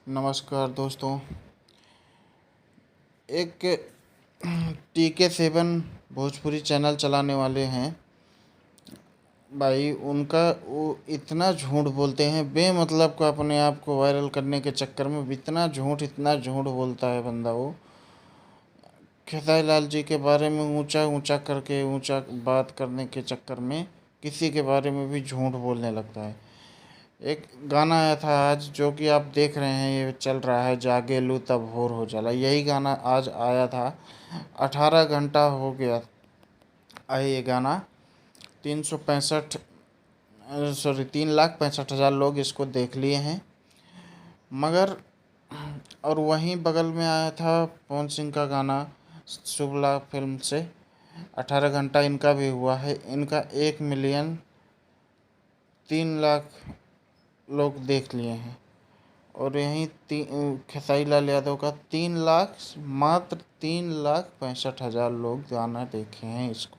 नमस्कार दोस्तों। एक TK7 भोजपुरी चैनल चलाने वाले हैं भाई, उनका वो इतना झूठ बोलते हैं बेमतलब का, अपने आप को वायरल करने के चक्कर में इतना झूठ बोलता है बंदा। वो खेसारी लाल जी के बारे में ऊंचा ऊंचा करके ऊंचा बात करने के चक्कर में किसी के बारे में भी झूठ बोलने लगता है। एक गाना आया था आज, जो कि आप देख रहे हैं, ये चल रहा है, जागे लू तब भोर हो जाला। यही गाना आज आया था। 18 घंटा हो गया आए ये गाना। 365 सॉरी 3,65,000 लोग इसको देख लिए हैं। मगर और वहीं बगल में आया था पवन सिंह का गाना शुभ लाभ फिल्म से। 18 घंटा इनका भी हुआ है। इनका 1,03,00,000 लोग देख लिए हैं। और यहीं खेसारी लाल यादव का 3 लाख, मात्र 3,65,000 लोग गाना देखे हैं इसको।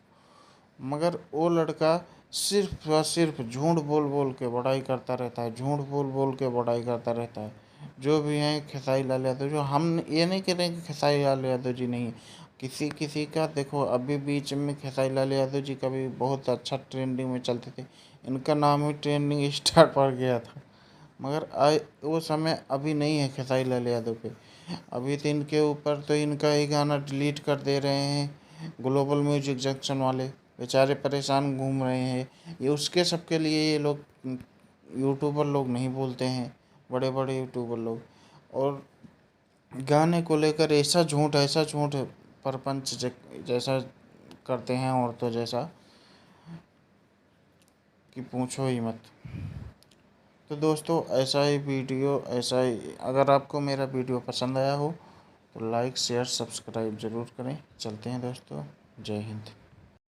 मगर वो लड़का सिर्फ और सिर्फ झूठ बोल बोल के बड़ाई करता रहता है, झूठ बोल बोल के बड़ाई करता रहता है। जो भी हैं खेसारी लाल यादव, जो हम ये नहीं कह रहे हैं कि खेसारी लाल यादव जी नहीं है, किसी किसी का देखो। अभी बीच में खेसारी लाल यादव जी का भी बहुत अच्छा ट्रेंडिंग में चलते थे, इनका नाम ही ट्रेंडिंग स्टार पर गया था। मगर वो समय अभी नहीं है खेसारी लाल यादव पे। अभी तो इनके ऊपर तो इनका ही गाना डिलीट कर दे रहे हैं ग्लोबल म्यूजिक जंक्शन वाले, बेचारे परेशान घूम रहे हैं। ये उसके सबके लिए ये लोग यूट्यूबर लोग नहीं बोलते हैं, बड़े बड़े यूट्यूबर लोग। और गाने को लेकर ऐसा झूठ परपंच जैसा करते हैं, औरतों जैसा, कि पूछो ही मत। तो दोस्तों ऐसा ही अगर आपको मेरा वीडियो पसंद आया हो तो लाइक शेयर सब्सक्राइब ज़रूर करें। चलते हैं दोस्तों, जय हिंद।